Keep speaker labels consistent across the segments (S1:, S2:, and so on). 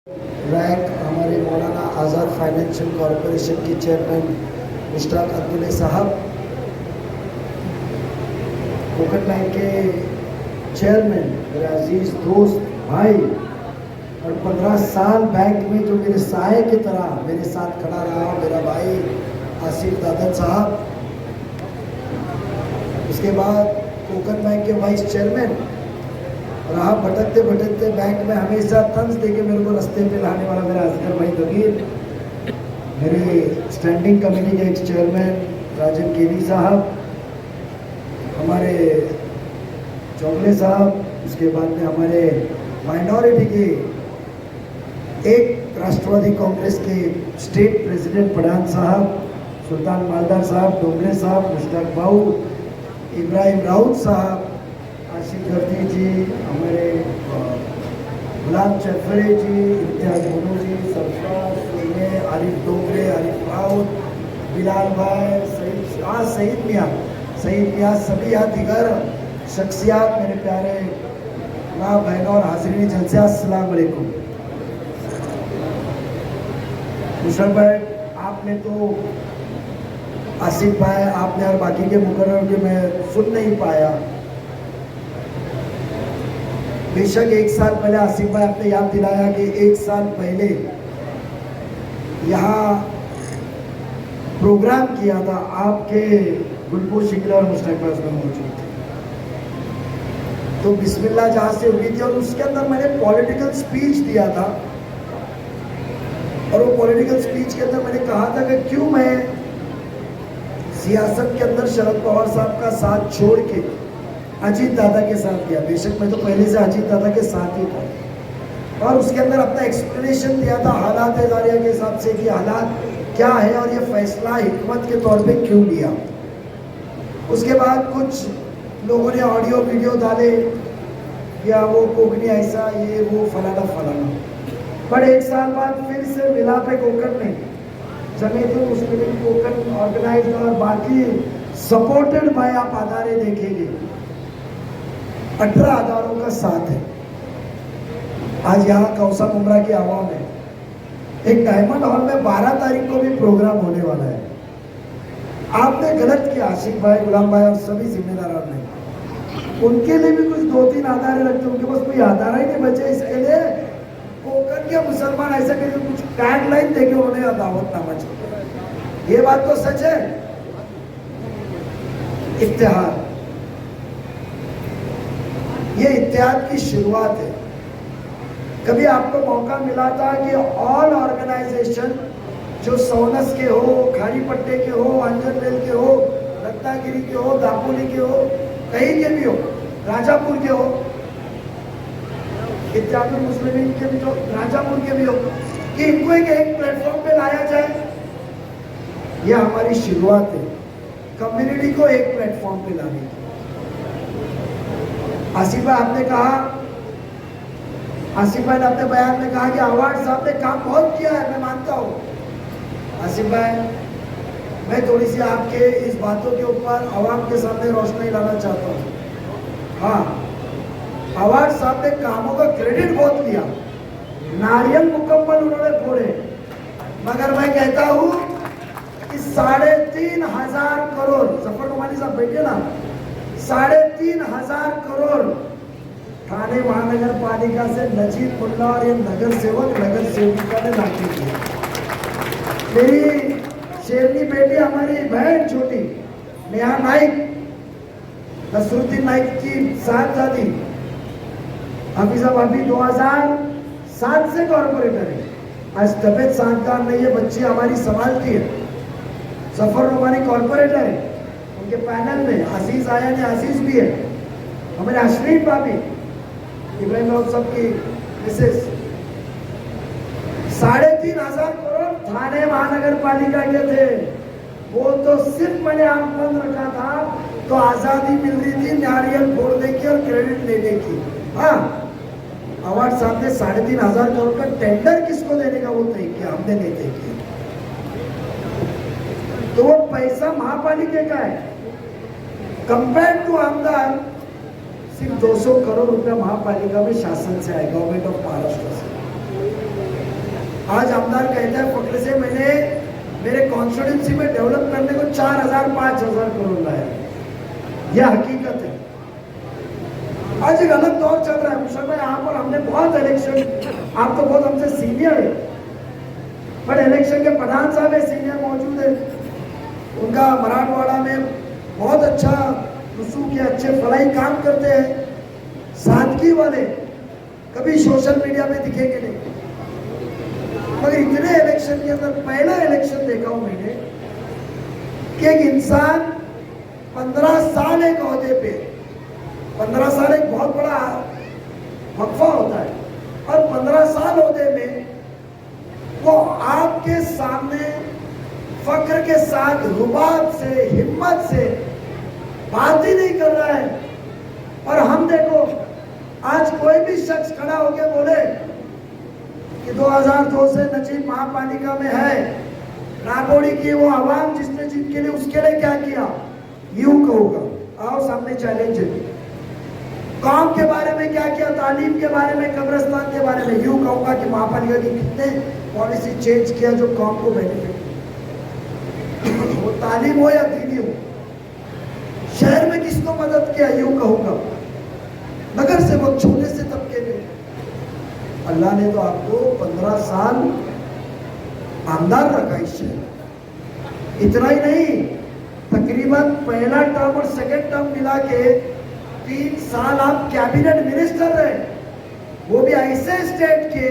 S1: Rank हमारे मौलाना आज़ाद financial corporation के chairman Mushtaq Abdullah साहब, कोकट बैंक के चेयरमैन मेरे अजीज़ दोस्त भाई, और 15 साल बैंक में जो मेरे साए की तरह मेरे साथ खड़ा रहा मेरा भाई आसिफ दादन साहब। उसके बाद कोकट बैंक के वाइस चेयरमैन रहा, भटकते भटकते बैंक में हमेशा तंज देके मेरे को रास्ते पे लाने वाला मेरा असगर भाई दबीर, मेरे स्टैंडिंग कमेटी के एक्स चेयरमैन राजन केरी साहब, हमारे चौगले साहब, उसके बाद में हमारे माइनॉरिटी के एक राष्ट्रवादी कांग्रेस के स्टेट प्रेसिडेंट पठान साहब, सुल्तान मालदार साहब, डोंगरे साहब, मुश्ताक भाऊ, इब्राहिम राउत साहब, आशिक गर्दी जी, हमारे गुलाम चरफरे जी, इम्तियाज मोनू जी, सरफराज सोने, आरिफ डोंगरे, आरिफ राउत, बिलाल भाई, सईद मियाँ, सभी यहाँ दिगर शख्सियात, मेरे प्यारे माँ बहनों और हाजिरीन जलसे, अस्सलाम वालेकुम। मुशर्रफ भाई, आपने तो आसिफ भाई आपने और बाकी के मुकर्रर के मैं सुन नहीं पाया। बेशक एक साल पहले आसिफ भाई आपने याद दिलाया कि एक साल पहले यहाँ प्रोग्राम किया था, आपके गुलपुर शिकला और मुश्ताक भाई उसमें मौजूद थे। तो बिस्मिल्लाह जहाँ से हुई थी और उसके अंदर मैंने पॉलिटिकल स्पीच दिया था, और वो पॉलिटिकल स्पीच के अंदर मैंने कहा था कि क्यों मैं सियासत के अंदर शरद पवार साहब का साथ छोड़ के अजीत दादा के साथ गया। बेशक मैं तो पहले से अजीत दादा के साथ ही था, और उसके अंदर अपना एक्सप्लेनेशन दिया था हालात इदारिया के हिसाब से कि हालात क्या है और ये फैसला हिकमत के तौर पे क्यों लिया। उसके बाद कुछ लोगों ने ऑडियो वीडियो डाले या वो कोकनी ऐसा ये वो फलाना फलाना, पर एक साल बाद फिर से मिला पे कोकट में जमीयतुल मुस्लिमीन कोकट ऑर्गेनाइज और बाकी सपोर्टेड बाय आप आधारे देखेंगे 18 आधारों का साथ है। आज यहाँ कौसा मुमरा की आवाम है, एक डायमंड हॉल में 12 तारीख को भी प्रोग्राम होने वाला है। आपने गलत किया, आशिक भाई, गुलाम भाई और सभी जिम्मेदारों ने, उनके लिए भी कुछ 2-3 आधारे रखते, उनके पास कोई आधार ही नहीं बचे। इसके लिए कोकट के मुसलमान ऐसा करके कुछ गाइडलाइन देके उन्होंने दावतनामा छोड़ा। ये बात तो सच है। इत्तेहाद, ये इत्तेहाद की शुरुआत है। कभी आपको मौका मिला था कि ऑल ऑर्गेनाइजेशन जो सोनस के हो, खारी पट्टे के हो, अंजनवेल के हो, रत्नागिरी के हो, दापोली के हो, कहीं के भी हो, राजापुर के हो, इत्तेहादुल मुस्लिमीन के भी, जो राजापुर के भी हो, कि इनको एक प्लेटफॉर्म पे लाया जाए। यह हमारी शुरुआत है, कम्युनिटी को एक प्लेटफॉर्म पे लाने की। आसिफ भाई आपने कहा, आसिफ भाई ने अपने बयान में कहा कि अवार्ड साहब ने काम बहुत किया है, मैं मानता हूँ। आसिफ भाई, मैं थोड़ी सी आपके इस बातों के ऊपर आवाम के सामने रोशनी लाना चाहता हूँ। हाँ, अवार्ड साहब ने कामों का क्रेडिट बहुत लिया, नारियल मुकम्मल उन्होंने फोड़े, मगर मैं कहता हूँ कि 3,500 करोड़, जफर नुमानी साहब बैठे ना, 3,500 करोड़ थाने महानगर पालिका से नजीब मुल्ला और ये नगर सेविका ने लाके दिया। मेरी शेरनी बेटी, हमारी बहन छोटी नेहा नाइक, नसरुद्दीन नाइक की साहबजादी हफीजा भाभी 2007 से कॉर्पोरेटर है। आज तबियत साथगार नहीं है, बच्ची हमारी संभालती है। जफर नुमानी कॉर्पोरेटर है, उनके पैनल में अजीज आया ने अजीज भी है, हमारे अशरीफ भाभी, इब्राहिम राउत साहब की मिसेस। 3,500 करोड़ थाने महानगर पालिका के थे, वो तो सिर्फ मैंने आंख बंद रखा था तो आजादी मिल रही थी नारियल फोड़ने की और क्रेडिट लेने की। हाँ, अवार्ड साहब ने 3,500 करोड़ का टेंडर किसको देने का वो तय किया, हमने नहीं तय किया। तो वो पैसा महापालिका का है, कंपेयर टू आमदार सिर्फ 200 करोड़ रुपया महापालिका में शासन से आए, गवर्नमेंट ऑफ महाराष्ट्र से। आज आमदार कहता है फक्र से मैंने मेरे कॉन्स्टिट्यूंसी में डेवलप करने को 4,000-5,000 करोड़ लाया। यह हकीकत है। आज एक अलग दौर चल रहा है मुशर्रफ भाई, यहाँ पर हमने बहुत इलेक्शन, आप तो बहुत हमसे सीनियर है, पर इलेक्शन के प्रधान साहब है सीनियर मौजूद है, उनका मराठवाड़ा में बहुत अच्छा रसूख के अच्छे फलाई काम करते हैं, सादगी वाले, कभी सोशल मीडिया में दिखेंगे नहीं। मगर इतने इलेक्शन के अंदर पहला इलेक्शन देखा हूं मैंने कि एक इंसान 15 साल एक ओहदे पे, 15 साल एक बहुत बड़ा वक्फा होता है, और 15 साल ओहदे में वो आपके सामने फक्र के साथ रुबाब से, हिम्मत से बात ही नहीं कर रहा है। और हम देखो आज कोई भी शख्स खड़ा होकर बोले कि 2002 से नजीब महापालिका में है, नागौड़ी की वो आवाम जिसने जीत के लिए उसके लिए क्या किया, यूं कहूंगा, आओ सामने चैलेंज है। काम के बारे में क्या किया, तालीम के बारे में, कब्रिस्तान के बारे में, यूं कहूंगा कि महापालिका की कितने पॉलिसी चेंज किया जो काम को बेनिफिट, वो तालीम हो या दीनी हो, शहर में किसको मदद किया, यूं कहूंगा। नगर सेवक छोटे से तबके में, अल्लाह ने तो आपको 15 साल आमदार रखा इस शहर। इतना ही नहीं, तकरीबन पहला टर्म और सेकंड टर्म मिला के 3 साल आप कैबिनेट मिनिस्टर रहे, वो भी ऐसे स्टेट के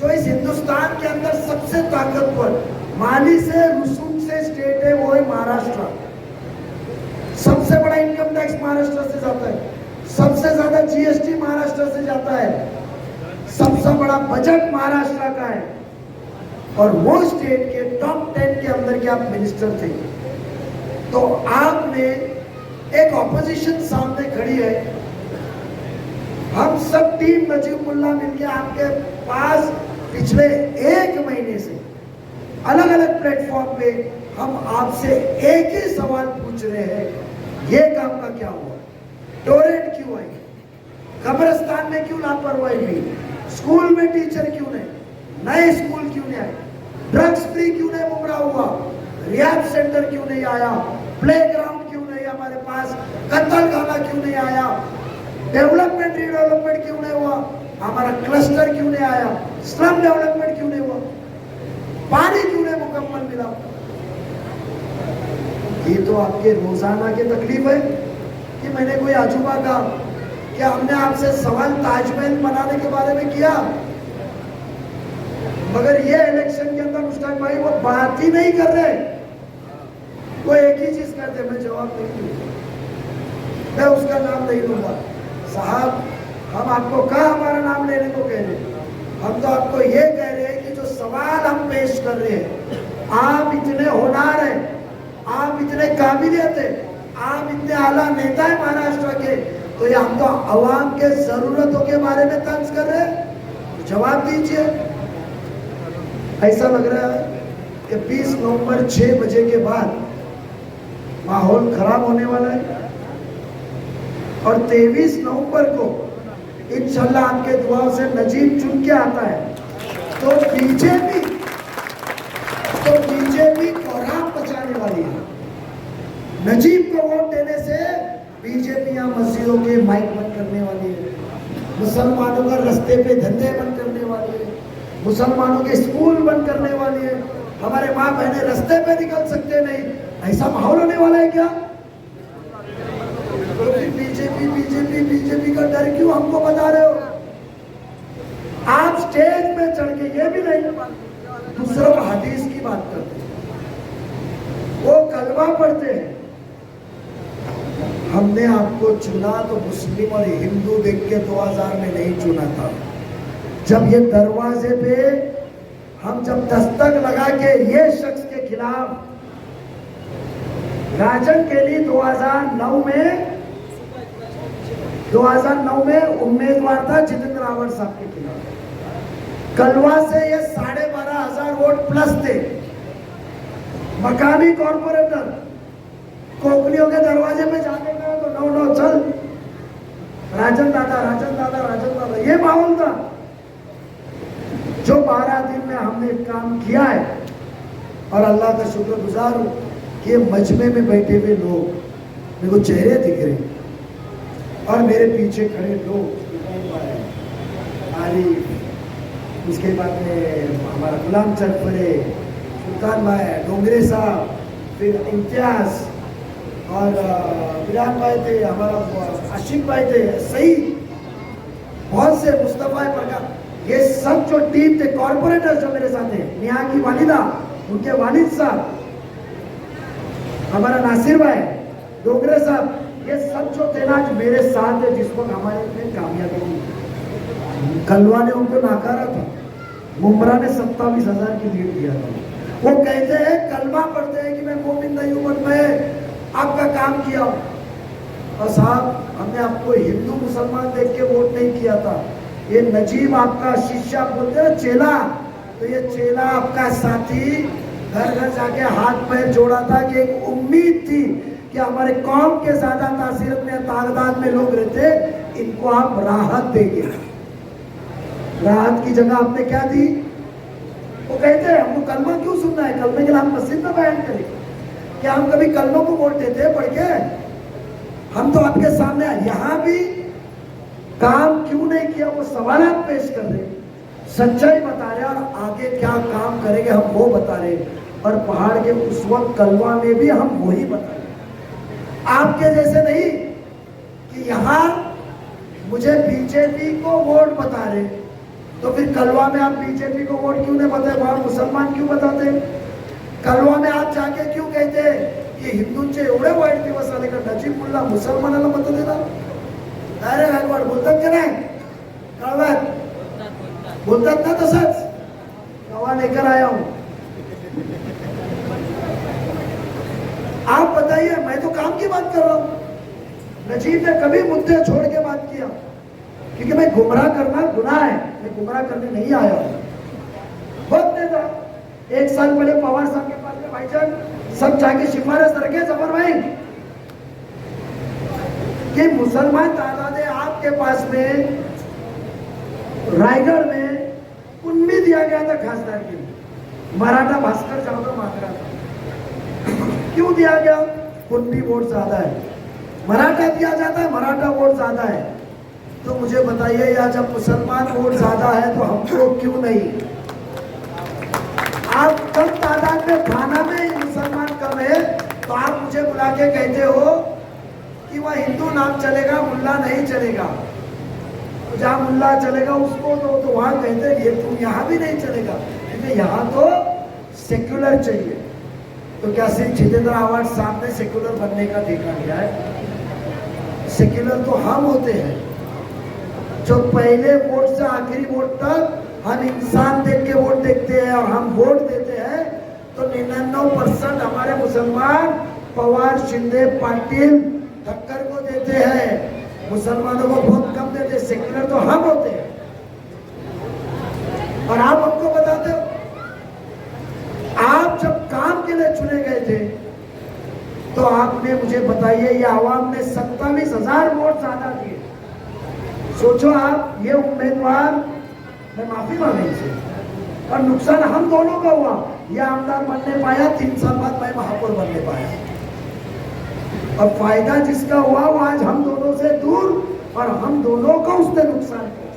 S1: जो इस हिंदुस्तान के अंदर सबसे ताकतवर माली से रसूख से स्टेट है, वो है महाराष्ट्र। सबसे बड़ा इनकम टैक्स महाराष्ट्र से जाता है, सबसे ज्यादा जीएसटी महाराष्ट्र से जाता है, सबसे बड़ा बजट महाराष्ट्र का है, और वो स्टेट के टॉप 10 के अंदर के आप मिनिस्टर थे। तो आपने एक ऑपोजिशन सामने खड़ी है, हम सब टीम नजीमुल्लाह मिलके आपके पास पिछले 1 महीने से अलग अलग प्लेटफॉर्म पे हम आपसे एक ही सवाल पूछ रहे हैं, ये काम का क्या हुआ, टोरेंट क्यों आई, कब्रिस्तान में क्यों लापरवाही हुई, स्कूल में टीचर क्यों नहीं, नए स्कूल क्यों नहीं आए, ड्रग्स फ्री क्यों नहीं मुमरा हुआ, रिहैब सेंटर क्यों नहीं आया, प्लेग्राउंड क्यों नहीं हमारे पास, कत्ल खाना क्यों नहीं आया, डेवलपमेंट रीडेवलपमेंट क्यों नहीं हुआ, हमारा क्लस्टर क्यों नहीं आया, स्लम डेवलपमेंट क्यों नहीं हुआ, पानी क्यों नहीं मुकम्मल मिला। ये तो आपके रोजाना की तकलीफ है कि मैंने कोई अजूबा कहा कि हमने आपसे सवाल ताजमहल बनाने के बारे में किया, मगर ये इलेक्शन के अंदर मुश्ताक भाई वो बात ही नहीं कर रहे, वो एक ही चीज करते, मैं जवाब नहीं दूंगा, मैं उसका नाम नहीं लूंगा। साहब हम आपको कहा हमारा नाम लेने को कह रहे, हम तो आपको ये कह रहे हैं कि जो सवाल हम पेश कर रहे हैं, आप इतने होनहार हैं, आप इतने काबिलियत है, आप इतने आला नेता है महाराष्ट्र के, तो ये हम तो अवाम के जरूरतों के बारे में तंज कर रहे हैं, जवाब दीजिए। ऐसा लग रहा है कि 20 नवंबर 6 बजे के बाद माहौल खराब होने वाला है, और 23 नवंबर को इंशाल्लाह आपके दुआ से नजीब चुन के आता है, तो बीजेपी कोहराम बचाने वाली है। नजीब को वोट देने से बीजेपी यहाँ मस्जिदों के माइक बंद करने वाली है, मुसलमानों का रास्ते पे धंधे बंद करने वाली है, मुसलमानों के स्कूल बंद करने वाली है, हमारे माँ बहने रास्ते पे निकल सकते नहीं, ऐसा माहौल होने वाला है क्या? बीजेपी का डर क्यों हमको बता रहे हो? आप स्टेज पे चढ़ के ये भी नहीं, दूसरों हदीस की बात करते हैं, वो कलमा पढ़ते हैं। हमने आपको चुना तो मुस्लिम और हिंदू देख के 2000 में नहीं चुना था, जब ये दरवाजे पे हम जब दस्तक लगा के ये शख्स के खिलाफ राजन के लिए 2009 में उम्मीदवार था जितेंद्र रावत साहब के खिलाफ, कलवा से ये 12,500 वोट प्लस थे, मकामी कॉर्पोरेटर कोकलियों के दरवाजे पे जाने का तो नो चल राजन दादा ये माहौल था। जो 12 दिन में हमने काम किया है, और अल्लाह का शुक्रगुजार हूँ कि ये मजमे में बैठे हुए लोग, मेरे को चेहरे दिख रहे और मेरे पीछे खड़े लोग, आरिफ, उसके बाद में हमारा गुलाम चरफरे, सुल्तान भाई, डोंगरे साहब, फिर इम्तियाज और बिलाल भाई थे, हमारा आशिक भाई थे, सही बहुत से, मुस्तफा प्रकाश, ये सब जो टीम थे, कॉर्पोरेटर्स जो मेरे साथ हैं, नेहा की वालिदा, उनके वालिद साहब, हमारा नासिर भाई, डोगरे साहब, ये सब जो थे ना आज मेरे साथ है, जिस वक्त हमारे में कामयाबी हुई। कलवा ने उनको नाकारा था, मुमरा ने 27,000 की लीड दिया था। वो कहते हैं, कलमा पढ़ते हैं कि मैं मोमिन नहीं हूं, बट मैं आपका काम किया। और साहब, हमने आपको हिंदू मुसलमान देख के वोट नहीं किया था, ये नजीब आपका शिष्य, आप बोलते हैं चेला, तो ये चेला आपका साथी घर घर जाके हाथ पैर जोड़ा था कि एक उम्मीद थी कि हमारे कौम के ज्यादा तासीरत में, तादाद में लोग रहते, इनको आप राहत देंगे। राहत की जगह आपने क्या दी? वो कहते हैं हमको कलमा क्यों सुनना है, कलमे के लिए हम मस्जिद में बयान करें, क्या हम कभी कलमों को वोट देते हैं पढ़ के? हम तो आपके सामने यहाँ भी काम क्यों नहीं किया वो सवाल पेश कर रहे, सच्चाई बता रहे, और आगे क्या काम करेंगे हम वो बता रहे, और पहाड़ के उस वक्त कलवा में भी हम वही बता रहे। आपके जैसे नहीं कि यहाँ मुझे बीजेपी को वोट बता रहे, तो फिर कलवा में आप बीजेपी को वोट क्यों नहीं बताए, वहां मुसलमान क्यों बताते? कलवा में आप जाके क्यों कहते ये हिंदूंचे एवढे वाईट दिवस आले का नजीब मुल्ला मुसलमानाला मत देणार? अरे गायकवाड बोलतात की नाही? कळवात बोलतात ना तसंच? कवा लेकर आया हूं, आप बताइए, मैं तो काम की बात कर रहा हूं। नजीब ने कभी मुद्दे छोड़ के बात किया, क्योंकि मैं गुमराह करना गुनाह है, मैं गुमराह करने नहीं आया हूं। वक्त देता, 1 साल पहले पवार साहब के पास में भाईजान सब जाके सिफारिश रखे जफर भाई कि मुसलमान तादाद है आपके पास में, रायगढ़ में उनमें दिया गया था खासदार के लिए, मराठा भास्कर जाधव मांग रहा था। क्यों दिया गया? कुंडी वोट ज्यादा है, मराठा दिया जाता है, मराठा वोट ज्यादा है। तो मुझे बताइए, या जब मुसलमान वोट ज्यादा है तो हमको क्यों नहीं? आप कम तादाद में थाना में मुसलमान कम है, तो आप मुझे बुला के कहते हो कि वह हिंदू नाम चलेगा, मुल्ला नहीं चलेगा। तो जहाँ मुल्ला चलेगा उसको तो वहां कहते हैं ये तुम यहाँ भी नहीं चलेगा, क्योंकि यहाँ तो सेक्युलर चाहिए। तो क्या सिर्फ जितेंद्र आवाज साहब ने सेक्युलर बनने का देखा गया है? सेक्युलर तो हम होते हैं जो पहले वोट से आखिरी वोट तक हम इंसान देख के वोट देखते हैं, और हम वोट देते हैं तो 99% हमारे मुसलमान पवार, शिंदे, पाटिल, ठक्कर को देते हैं, मुसलमानों को बहुत कम देते। सेक्युलर तो हम होते हैं, और आप हमको बताते हो, आप जब काम के लिए चुने गए थे तो आपने मुझे बताइए, ये आवाम ने 27,000 वोट ज्यादा दिए। सोचो आप, ये उम्मीदवार, मैं माफी मांगी से, और नुकसान हम दोनों का हुआ। ये आमदार बनने पाया, 3 साल बाद मैं महापौर बनने पाया, और फायदा जिसका हुआ वो आज हम दोनों से दूर, और हम दोनों को उसने नुकसान किया।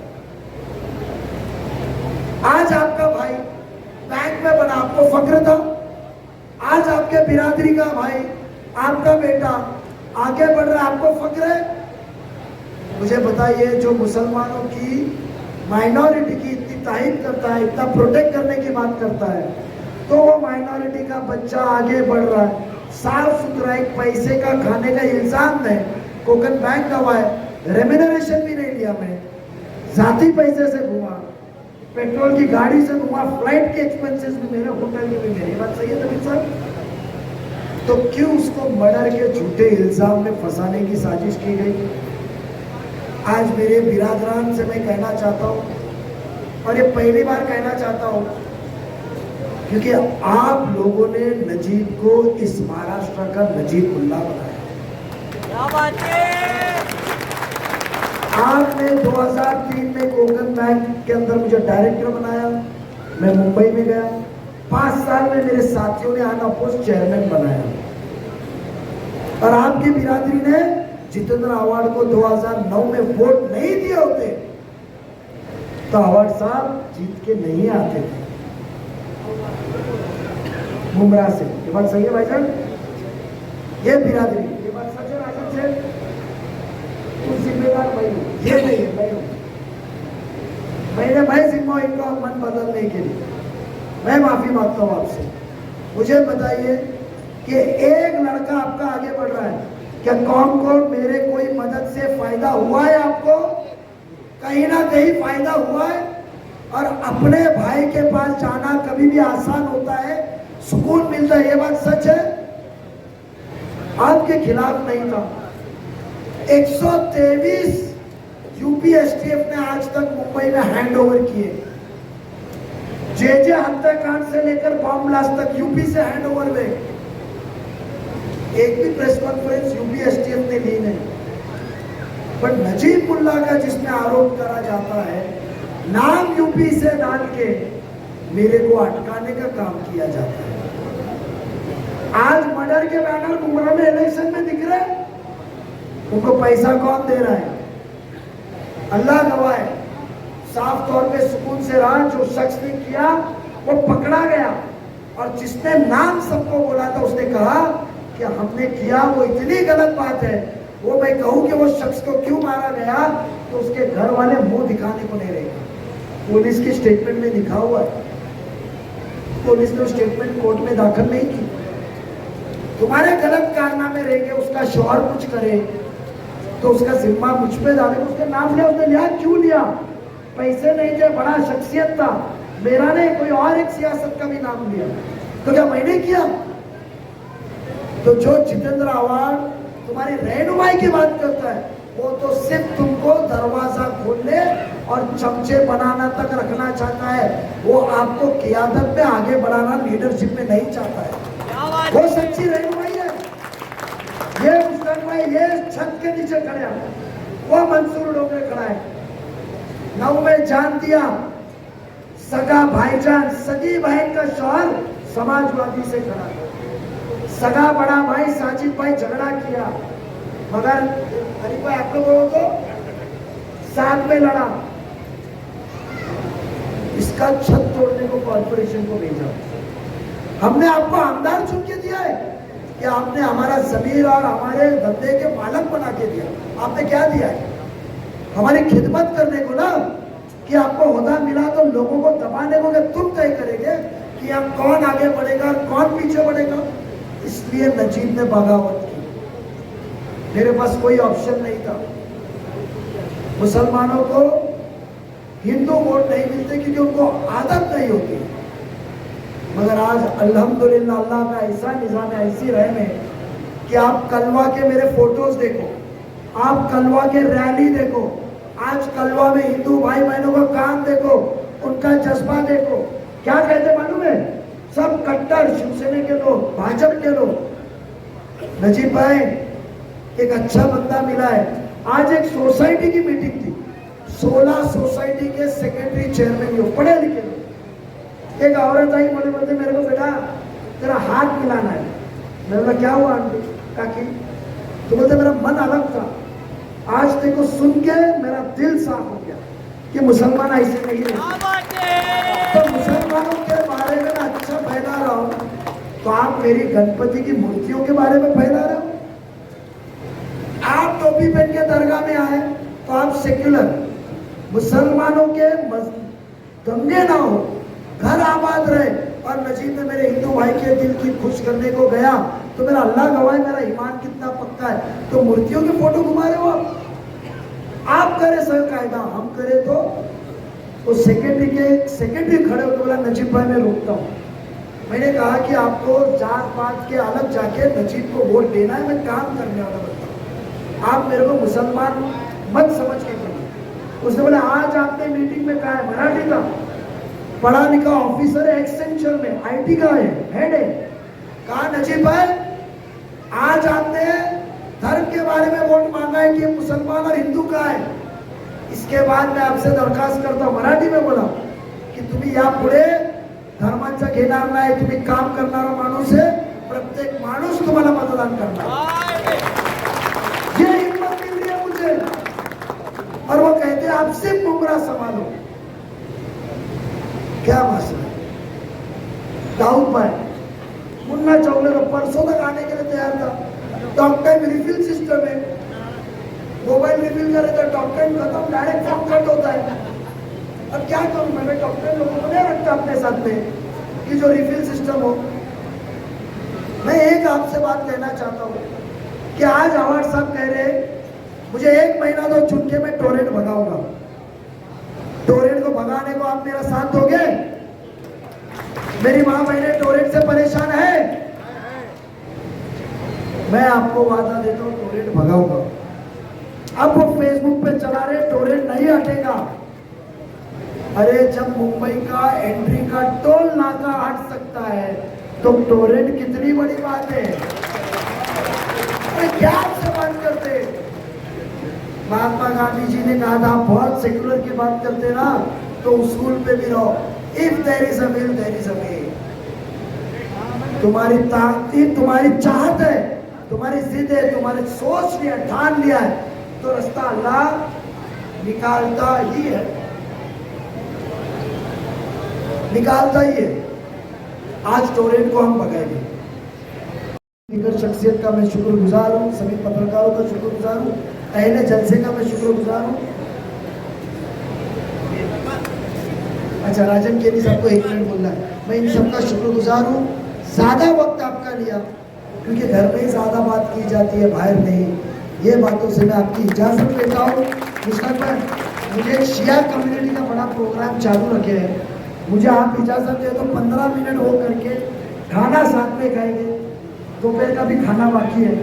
S1: आज आपका भाई बैंक में बना, आपको फक्र था। आज आपके बिरादरी का भाई, आपका बेटा आगे बढ़ रहा है, आपको फक्र है। मुझे बताइए, जो मुसलमानों की, माइनॉरिटी की इतनी तारीफ करता है, इतना प्रोटेक्ट करने की बात करता है, तो वो माइनॉरिटी का बच्चा आगे बढ़ रहा है, साफ सुथरा, एक पैसे का खाने का इल्जाम है, कोकन बैंक का हुआ है, रेम्यूनरेशन भी नहीं लिया, मैं जाती पैसे से घूमा, पेट्रोल की गाड़ी से घूमा, फ्लाइट के एक्सपेंसेस भी मेरे, होटल की भी मेरी। बात सही है नबी साहब? तो क्यों उसको मर्डर के झूठे इल्जाम में फंसाने की साजिश की गई? आज मेरे बिरादरान से मैं कहना चाहता हूँ, और ये पहली बार कहना चाहता हूँ, क्योंकि आप लोगों ने नजीब को इस महाराष्ट्र का नजीब मुल्ला बनाया। आपने 2003 में कोकन बैंक के अंदर मुझे डायरेक्टर बनाया, मैं मुंबई में गया, 5 साल में मेरे साथियों ने अनअपोज चेयरमैन बनाया, और आपकी बिरादरी ने जितेंद्र अवार्ड को 2009 में वोट नहीं दिए होते तो अवार्ड साहब जीत के नहीं आते थे बुमराह से। ये बात सही है भाईजान? ये बिरादरी, ये बात सच है राजन से? तुम जिम्मेदार भाई हो, ये नहीं है, मैं हूं। मैं जिम्मा इनका मन बदलने के लिए मैं माफी मांगता हूं आपसे। मुझे बताइए कि एक लड़का आपका आगे बढ़ रहा है, क्या कौन को मेरे कोई मदद से फायदा हुआ है? आपको कहीं ना कहीं फायदा हुआ है? और अपने भाई के पास जाना कभी भी आसान होता है, सुकून मिलता है, ये बात सच है? आपके खिलाफ नहीं था। 123 यूपी एसटीएफ ने आज तक मुंबई में हैंड ओवर किए। जे हत्याकांड से लेकर बॉम्ब ब्लास्ट तक यूपी से हैंड ओवर हुए। एक भी प्रेस कॉन्फ्रेंस यूपी एसटीएफ ने ली नहीं। पर नजीब मुल्ला का जिसमें आरोप करा जाता है, नाम यूपी से डाल के मेरे को अटकाने का काम किया जाता है। आज मर्डर के बैनर मुंबई में इलेक्शन में दिख रहे हैं, उनको पैसा कौन दे रहा है? अल्लाह गवाह है, साफ तौर पे सुकून से रहा। जो शख्स ने किया वो पकड़ा गया, और जिसने नाम सबको बोला था उसने कहा कि हमने किया, वो इतनी गलत बात है। वो मैं कहूं कि वो शख्स को क्यों मारा गया तो उसके घर वाले मुंह दिखाने को नहीं रहेगा। पुलिस की स्टेटमेंट में लिखा हुआ है, पुलिस ने स्टेटमेंट कोर्ट में दाखिल नहीं की। तुम्हारे गलत कारनामे रहेंगे, उसका शौहर कुछ करे तो उसका जिम्मा मुझ पे डाले। उसके नाम लिया, उसने लिया क्यों लिया? पैसे नहीं थे, बड़ा शख्सियत था, मेरा नहीं, कोई और एक सियासत का भी नाम लिया, तो क्या मैंने किया? तो जो जितेंद्र अवार्ड तुम्हारी रहनुमाई की बात करता है, वो तो सिर्फ तुमको दरवाजा खोलने और चमचे बनाना तक रखना चाहता है। वो आपको क़ियादत में आगे बढ़ाना, लीडरशिप में नहीं चाहता है। वो सच्ची रहनुमाई है। ये मुस्ताक भाई ये छत के नीचे खड़े हैं, वो मंसूर डोंगरे खड़ा है। 9 में जान दिया, सगा भाईजान, सगी बहन का शौहर समाजवादी से खड़ा है। सगा बड़ा भाई साजिद भाई झगड़ा किया, मगर हरी भाई आप लोगों को साथ में लड़ा। इसका छत तोड़ने को कॉर्पोरेशन को भेजा। हमने आपको आमदार चुन के दिया है कि आपने हमारा जमीर और हमारे धंधे के मालक बना के दिया? आपने क्या दिया है? हमारी खिदमत करने को ना, कि आपको होदा मिला तो लोगों को दबाने को, कि तुम तय करेंगे कि हम कौन आगे बढ़ेगा और कौन पीछे बढ़ेगा। इसलिए नजीब ने बगावत की। मेरे पास कोई ऑप्शन नहीं था। मुसलमानों को हिंदू वोट नहीं मिलते क्योंकि उनको आदत नहीं होती, मगर आज अल्हम्दुलिल्लाह अल्लाह का ऐसा निजाम है, ऐसी रहम है कि आप कलवा के मेरे फोटोज देखो, आप कलवा के रैली देखो, आज कलवा में हिंदू भाई बहनों का काम देखो, उनका जज्बा देखो। क्या कहते मालूम है? सब कट्टर शिवसेना के लोग, भाजपा के लोग। नजीब भाई एक अच्छा बंदा मिला है। आज एक सोसाइटी की मीटिंग थी, 16 सोसाइटी के सेक्रेटरी चेयरमैन लोग, पढ़े लिखे लोग। एक औरत आई, बोलते मेरे को बेटा तेरा हाथ मिलाना है। मैं बोला क्या हुआ आंटी काकी? तो बोलते मेरा मन अलग था, आज देखो सुन के मेरा दिल साफ हो गया कि मुसलमान ऐसे नहीं है। तो मुसलमानों के बारे में मैं अच्छा फैला रहा हूं, तो आप मेरी गणपति की मूर्तियों के बारे में फैला रहे हो। आप टोपी पहन के दरगाह में आए तो आप सेक्युलर। मुसलमानों के दंगे ना हो, घर आबाद रहे। और नजीब ने मेरे हिंदू भाई के दिल की खुश करने को गया तो मेरा अल्लाह गवाह, मेरा ईमान कितना पक्का है। तो मूर्तियों के फोटो घुमा रहे हो आप करे सर कायदा, हम करे तो सेक्रेटरी खड़े हो तो बोला नजीब भाई मैं रोकता हूँ। मैंने कहा कि आपको जात पात के अलग जाके नजीब को वोट देना है, मैं काम करने वाला बनता हूँ, आप मेरे को मुसलमान मत समझ के करिए। उसने बोला आज आपने मीटिंग में कहा है, मराठी का पढ़ा लिखा ऑफिसर है, एक्सटेंशन में आईटी का है, हेड है। कहा नजीब भाई आज आपने धर्म के बारे में वोट मांगा है कि मुसलमान और हिंदू का है। इसके बाद मैं आपसे दरखास्त करता हूं, मराठी में बोला कि तुम्ही या पुढे घेणार नाही, तुम्ही काम करणारा माणूस आहे, प्रत्येक माणूस तुम्हाला मतदान करणार। ये हिम्मत मिल रही है मुझे। और वो कहते हैं आप सिर्फ मुमरा संभालो। क्या मसला? दाऊद भाई मुन्ना चौले को परसों तक आने के लिए तैयार था, टॉक टाइम रिफिल सिस्टम है, मोबाइल रिफिल करे तो टॉक टाइम खत्म, डायरेक्ट फोन कट होता है। अब क्या करूं मैं टॉक टाइम लोगों को नहीं रखता अपने साथ में कि जो रिफिल सिस्टम हो। मैं एक आपसे बात कहना चाहता हूं कि आज अवार्ड साहब कह रहे मुझे 1 महीना दो, चुन के मैं टोरेंट भगाऊंगा। टोरेंट को भगाने को आप मेरा साथ दोगे? मेरी मां बहनें टोरेंट से परेशान है, मैं आपको वादा देता हूं टोरेंट भगाऊंगा। अब वो फेसबुक पे चला रहे टोरेंट नहीं हटेगा। अरे जब मुंबई का एंट्री का टोल नाका हट सकता है तो टोरेंट कितनी बड़ी बात है। अरे क्या आपसे बात करते? महात्मा गांधी जी ने कहा था आप बहुत सेक्युलर की बात करते ना तो उसूल पे भी रहो। If there is a will there is a way. तुम्हारी ताकत, तुम्हारी चाहत है, तुम्हारी जिद है, तुम्हारी सोच लिया, ठान लिया है तो रास्ता अल्लाह निकालता ही है, निकालता ही है। आज टोरेंट को हम भगाएंगे। शख्सियत का मैं शुक्रगुजार हूँ, सभी पत्रकारों का शुक्रगुजार हूँ, अहले जलसे का मैं शुक्रगुजार हूँ। अच्छा राजन केनी साहब को 1 मिनट बोलना है। मैं इन सबका शुक्रगुजार हूँ। ज्यादा वक्त आपका लिया क्योंकि घर में ही ज्यादा बात की जाती है, बाहर नहीं। ये बातों से मैं आपकी इजाजत लेता हूँ। मुझे एक शिया कम्युनिटी का बड़ा प्रोग्राम चालू रखे हैं, मुझे आप इजाजत दे तो 15 मिनट हो करके खाना साथ में खाएंगे। दोपहर का भी खाना बाकी है,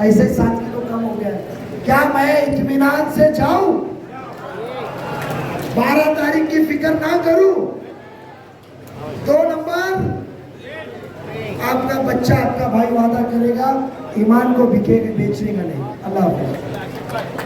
S1: ऐसे 7 किलो कम हो गया है। क्या मैं इत्मीनान से जाऊं? 12 तारीख की फिक्र ना करूं? 2 नंबर आपका बच्चा, आपका भाई वादा करेगा ईमान को बिकेगा, बेचने का नहीं। अल्लाह हाफ़िज़।